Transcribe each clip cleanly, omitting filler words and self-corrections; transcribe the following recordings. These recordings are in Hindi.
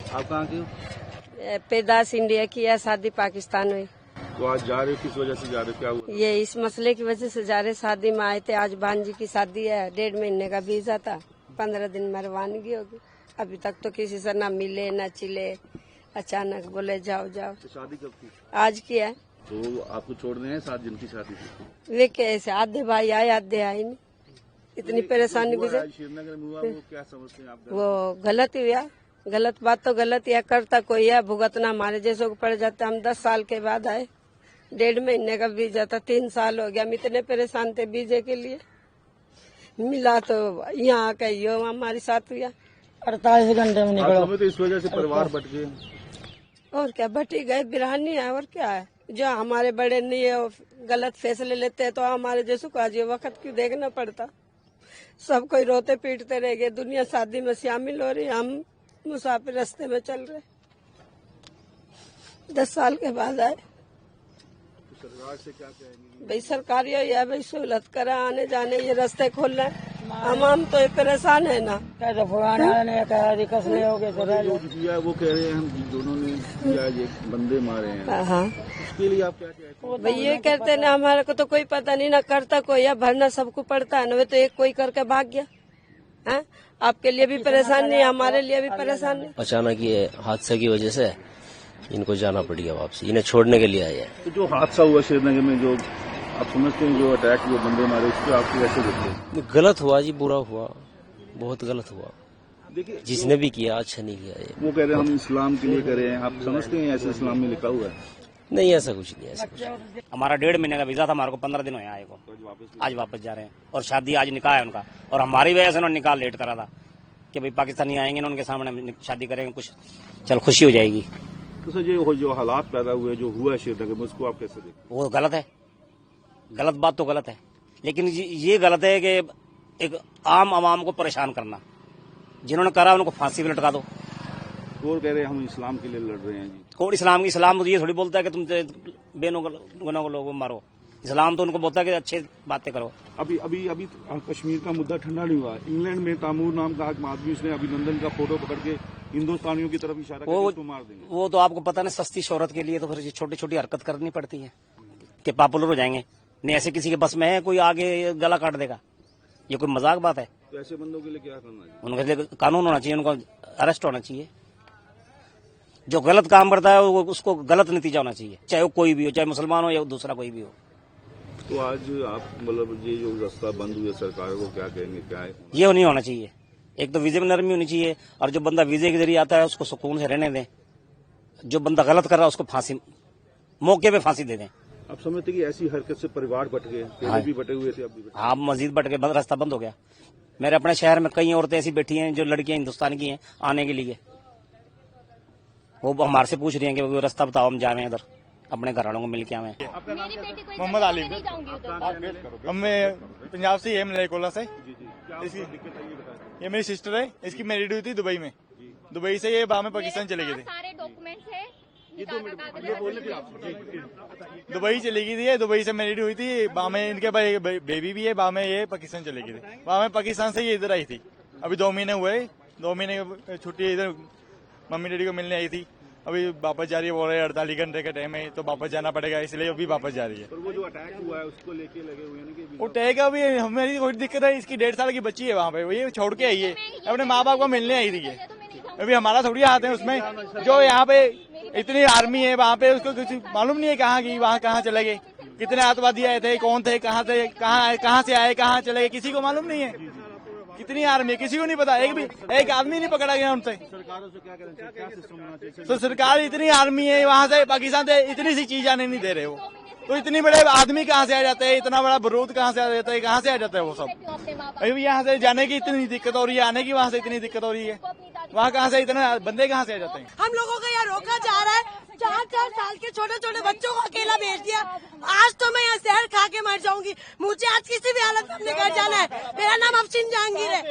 आप कहाँ के हो? पैदाश इंडिया की है, शादी पाकिस्तान में। तो आज जा रहे हो, किस वजह से जा रहे हो, क्या हुआ? ये इस मसले की वजह से जा रहे, शादी में आए थे। आज भांजी की शादी है, 1.5 महीने का वीजा था, 15 दिन में रवानगी होगी। अभी तक तो किसी से ना मिले ना चिले, अचानक बोले जाओ जाओ। तो शादी कब थी? आज की है। तो आपको छोड़ने हैं 7 दिन की शादी थी? वे कैसे आधे भाई आए आधे आए नहीं, इतनी परेशानी गुजर। श्रीनगर में हुआ, वो क्या समझते हैं आप? वो गलत हुआ, गलत बात तो गलत या करता कोई है, भुगतना हमारे जैसों को पड़ जाता। हम 10 साल के बाद आए, 1.5 महीने का वीजा था, 3 साल हो गया। हम इतने परेशान थे वीजे के लिए, मिला तो यहाँ आके यो हमारे साथ हुआ। 48 घंटे में निकलो। तो इस वजह से परिवार बट गए। और क्या, बटी गए, बिरहानी है। और क्या है, जो हमारे बड़े नहीं है गलत फैसले लेते हैं, तो हमारे जैसों को आज ये वक्त क्यों देखना पड़ता। सब कोई रोते पीटते रह गए, दुनिया शादी में शामिल हो रही, हम मुसाफिर रास्ते में चल रहे। 10 साल के बाद आए। सरकार से क्या कहेंगे? भाई सरकार यही है, भाई सहूलत करा, आने जाने ये रास्ते खोल रहे हैं। हम तो परेशान है ना। कहते फुलाना ने कहा कसले हो गए। जो किया वो कह रहे हैं हम दोनों ने किया, ये बंदे मारे हैं। हाँ, उसके लिए आप क्या कहते भाई ये कहते ना, हमारे को तो कोई पता नहीं ना, करता कोई है, भरना सबको पड़ता है ना। वे तो एक कोई करके भाग गया है। आपके लिए भी परेशान नहीं, हमारे लिए भी परेशान नहीं। अचानक ये हादसे की वजह से इनको जाना पड़ गया वापसी, इन्हें छोड़ने के लिए आए हैं। तो जो हादसा हुआ श्रीनगर में, जो आप समझते हैं जो अटैक हुए, बंदे मारे, उस पर आपको कैसे देखते हैं? गलत हुआ जी, बुरा हुआ, बहुत गलत हुआ। देखिए जिसने भी किया अच्छा नहीं किया ये। वो कह रहे हैं हम इस्लाम के लिए करे हैं, आप समझते हैं ऐसे इस्लाम में लिखा हुआ है? नहीं, ऐसा कुछ नहीं, ऐसा कुछ नहीं। हमारा 1.5 महीने का वीजा था, हमारे को 15 दिन हुए आए को, आज वापस जा रहे हैं। और शादी आज निकाह है उनका, और हमारी वजह से उन्होंने निकाह लेट करा था कि भाई पाकिस्तानी आएंगे ना, उनके सामने शादी करेंगे, कुछ चल खुशी हो जाएगी। तो सर जो हालात पैदा हुए, जो हुआ है श्रीनगर में, उसको आप कैसे देखते वो गलत है, गलत बात तो गलत है, लेकिन ये गलत है कि एक आम आवाम को परेशान करना। जिन्होंने करा उनको फांसी पे लटका दो। हैं? और कह रहे हैं हम इस्लाम के लिए लड़ रहे हैं जी। कौन इस्लाम तो ये थोड़ी बोलता है कि तुम बेनों को लोगों को मारो। इस्लाम तो उनको बोलता है कि अच्छे बातें करो। अभी कश्मीर का मुद्दा ठंडा नहीं हुआ। इंग्लैंड में तामूर नाम का आदमी, उसने अभिनंदन का फोटो पकड़ के हिंदुस्तानियों की तरफ इशारा करके उसको मार देंगे। वो तो आपको पता नहीं, सस्ती शोहरत के लिए तो फिर छोटी छोटी हरकत करनी पड़ती है कि पॉपुलर हो जाएंगे। नहीं, ऐसे किसी के बस में है कोई आगे गला काट देगा? ये कोई मजाक बात है? तो ऐसे बंदों के लिए क्या करना चाहिए? उनके लिए कानून होना चाहिए, उनको अरेस्ट होना चाहिए। जो गलत काम करता है उसको गलत नतीजा होना चाहिए, चाहे वो कोई भी हो, चाहे मुसलमान हो या दूसरा कोई भी हो। तो आज आप मतलब ये जो रास्ता बंद हुआ, सरकार को क्या कहेंगे, क्या है? ये नहीं होना चाहिए। एक तो वीजे में नरमी होनी चाहिए, और जो बंदा वीजे के जरिए आता है उसको सुकून से रहने दें। जो बंदा गलत कर रहा है उसको फांसी, मौके पे फांसी दे दें। आप समझते कि ऐसी हरकत से परिवार बट गए? पहले भी बटे हुए थे, अब भी बटे। हाँ, मस्जिद बट के रास्ता बंद हो गया। मेरे अपने शहर में कई औरतें ऐसी बैठी हैं जो लड़कियां हिंदुस्तान की हैं आने के लिए, वो हमारे से पूछ रही हैं कि वो रास्ता बताओ, हम जावे इधर अपने घर वालों को मिल के आवे। मोहम्मद आली, मैं पंजाब से, मलेरकोला से। ये मेरी सिस्टर है, इसकी मैरिड हुई थी दुबई में। दुबई से ये बाद में पाकिस्तान चले गए थे। सारे डॉक्यूमेंट्स है, दुबई चली गई थी, दुबई से मैरिड हुई थी। बाद में इनके बेबी भी है, बाद में ये पाकिस्तान चले गए थे। बाद में पाकिस्तान से ये इधर आई थी। अभी 2 महीने हुए, 2 महीने की छुट्टी इधर मम्मी डैडी को मिलने आई थी। अभी वापस जा रही है, बोल रहे 48 घंटे का टाइम है तो वापस जाना पड़ेगा, इसलिए अभी वापस जा रही है। पर वो जो अटैक हुआ है उसको लेके लगे हुए हैं कि वो अटैक अभी हमारी कोई दिक्कत है, इसकी 1.5 साल की बच्ची है वहाँ पे, वो ये छोड़ के आई है, अपने माँ बाप को मिलने आई थी। अभी हमारा थोड़ी हाथ है उसमें। जो यहाँ पे इतनी आर्मी है वहाँ पे, उसको कुछ मालूम नहीं है कहाँ की, वहाँ कहाँ चले गए, कितने आतंकवादी आए थे, कौन थे, कहाँ से आए, कहाँ चले गए, किसी को मालूम नहीं है। कितनी आर्मी है किसी को नहीं पता, एक आदमी नहीं पकड़ा गया उनसे। सरकारों से क्या करें? तो सरकार इतनी आर्मी है वहाँ से, पाकिस्तान से इतनी सी चीज आने नहीं दे रहे वो। तो इतनी बड़े आदमी कहाँ से आ जाते हैं, इतना बड़ा बारूद कहाँ से आ जाता है, कहाँ से आ जाता है वो सब। अभी यहाँ से जाने की इतनी दिक्कत हो रही है, आने की वहाँ से इतनी दिक्कत हो रही है, वहाँ कहाँ से इतने बंदे कहाँ से आ जाते हैं। हम लोगों को यहाँ रोका जा रहा है, 4-4 साल के छोटे छोटे बच्चों को अकेला भेज दिया। आज तो मैं यहाँ शहर खा के मर जाऊंगी। मुझे आज किसी भी हालत में अपने घर जाना है। मेरा नाम अफसीन जहांगीर है,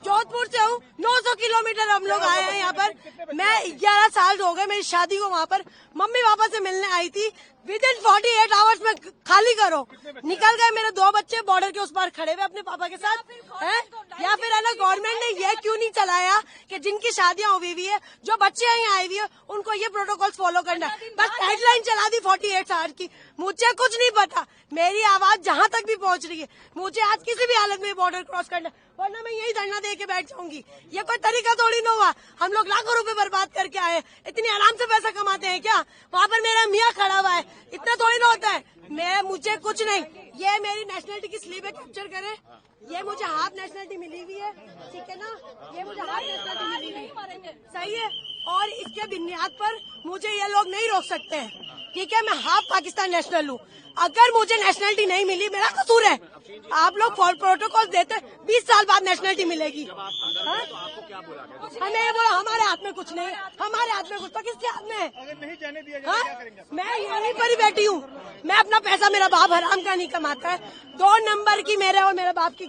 जोधपुर से हूँ। 900 किलोमीटर हम लोग आए हैं यहाँ पर। मैं 11 साल हो गए मेरी शादी को वहाँ पर मम्मी पापा से मिलने आई थी। विदिन 48 आवर्स में खाली करो, निकल गए। मेरे 2 बच्चे बॉर्डर के उस पार खड़े हुए अपने पापा के साथ हैं। या फिर है ना, गवर्नमेंट ने ये क्यों नहीं चलाया कि जिनकी शादियां हुई हुई है, जो बच्चे यहाँ आई हुई है, उनको ये प्रोटोकॉल्स फॉलो करना है। बस हेडलाइन चला दी 48 आवर्स की। मुझे कुछ नहीं पता, मेरी आवाज जहाँ तक भी पहुँच रही है। मुझे आज किसी भी हालत में बॉर्डर क्रॉस करना है, वरना मैं यही धरना दे के बैठ जाऊंगी। ये कोई तरीका थोड़ी ना हुआ। हम लोग लाखों रुपए बर्बाद करके आए, इतनी आराम से पैसा कमाते हैं क्या? वहाँ पर मेरा मियाँ खड़ा हुआ है, इतना थोड़ी ना होता है। मुझे कुछ नहीं, ये मेरी नेशनलिटी की स्लीप है, कैप्चर करे। ये मुझे हाफ नेशनलिटी मिली हुई है, ठीक है ना? ये मुझे हाफ नेशनलिटी मिली हुई है, सही है। और इसके बुनियाद पर मुझे ये लोग नहीं रोक सकते हैं, ठीक है? मैं हाफ पाकिस्तान नेशनल हूँ। अगर मुझे नेशनलिटी नहीं मिली, मेरा कसूर है। आप लोग प्रोटोकॉल देते, 20 साल बाद नेशनलिटी मिलेगी। हमें ये बोला हमारे हाथ में कुछ नहीं है, हमारे हाथ में कुछ तो किसके हाथ में है? अगर नहीं जाने दिया जाए क्या करेंगे? मैं यहीं पर ही बैठी हूँ। मैं अपना पैसा, मेरा बाप हराम का नहीं कमाता है। 2 नंबर की मेरे और मेरे बाप की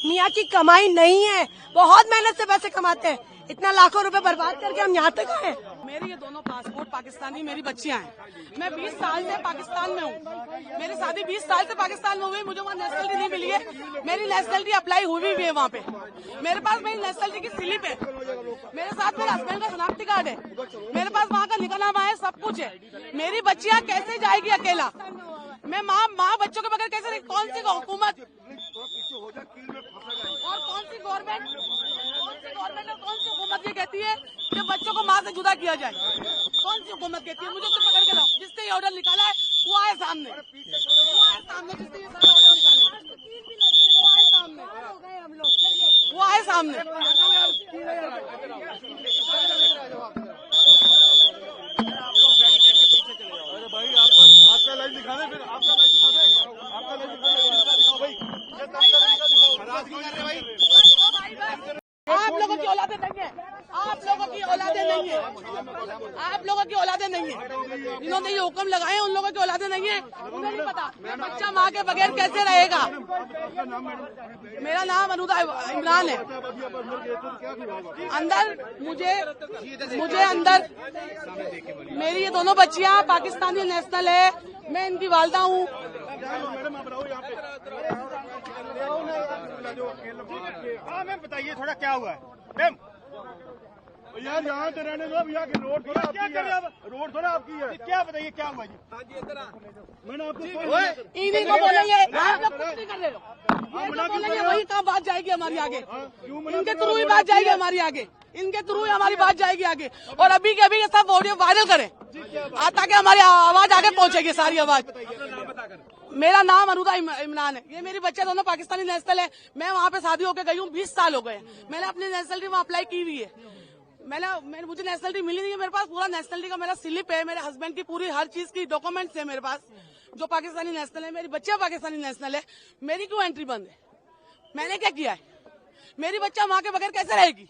मियाँ की कमाई नहीं है। बहुत मेहनत से पैसे कमाते हैं। इतना लाखों रुपए बर्बाद करके हम यहाँ तक आए। मेरे ये दोनों पासपोर्ट पाकिस्तानी, मेरी बच्चियां हैं। मैं 20 साल से पाकिस्तान में हूँ। मेरी शादी 20 साल से पाकिस्तान में हुई। मुझे वहाँ नेशनलिटी नहीं मिली है। मेरी नेशनलिटी अप्लाई हुई भी है वहाँ पे। मेरे पास मेरी नेशनलिटी की स्लिप है, मेरे साथ मेरे हस्बैंड का शनाख्ती कार्ड है, मेरे पास वहाँ का निकाहनामा है, सब कुछ है। मेरी बच्चियां कैसे जाएगी अकेला? मैं माँ बच्चों के बगैर कैसे? कौन सी हुकूमत और कौन सी गवर्नमेंट और कौन सी हुकूमत ये कहती है कि बच्चों को माँ से जुदा किया जाए? कौन सी हुकूमत कहती है? मुझे उसको पकड़ के लाओ। जिसने ये ऑर्डर निकाला है वो आए सामने, जिसने ये सारा ऑर्डर निकाले वो आए सामने, वो आए सामने। भाई आपका लाइव दिखा दे, फिर आपका लाइव दिखा दे, आपका लाइव दिखा दे भाई। आप लोगों की औलादे नहीं है, आप लोगों की औलादे नहीं है, आप लोगों की औलादे नहीं है। जिन्होंने ये हुक्म लगाए उन लोगों की औलादे नहीं है। उन्हें नहीं पता बच्चा माँ के बगैर कैसे रहेगा। मेरा नाम अनुदा इमरान है। अंदर मुझे अंदर मेरी ये दोनों बच्चियां पाकिस्तानी नेशनल है। मैं इनकी वालदा हूँ। हाँ मैम बताइए थोड़ा क्या हुआ है मैम? यार यहाँ तो रहने दो, अब यहाँ की रोड थोड़ा आपकी है, रोड थोड़ा आपकी है। क्या बताइए क्या हुआ जी? मैंने आपको इन्हीं को बोलेंगे, आप लोग कुछ नहीं कर रहे हो। ये बोलेंगे वही काम बात जाएगी हमारी आगे। इनके थ्रू ही बात जाएगी हमारी आगे, इनके थ्रू ही हमारी बात जाएगी आगे। और अभी के अभी ये सब ऑडियो वायरल करें ताकि हमारी आवाज आगे पहुंचेगी, सारी आवाज। मेरा नाम अनुदा इमरान है। ये मेरी बच्चे दोनों पाकिस्तानी नेशनल है। मैं वहाँ पे शादी होकर गई हूँ, 20 साल हो गए। मैंने अपनी नेशनलिटी वहाँ अप्लाई की हुई है। मुझे नेशनलिटी मिली नहीं है। मेरे पास पूरा नेशनलिटी का मेरा स्लिप है, मेरे हस्बैंड की पूरी हर चीज की डॉक्यूमेंट्स है मेरे पास, जो पाकिस्तानी नेशनल है। मेरी बच्चियां पाकिस्तानी नेशनल है। मेरी क्यों एंट्री बंद है? मैंने क्या किया है? मेरी बच्चा माँ के बगैर कैसे रहेगी?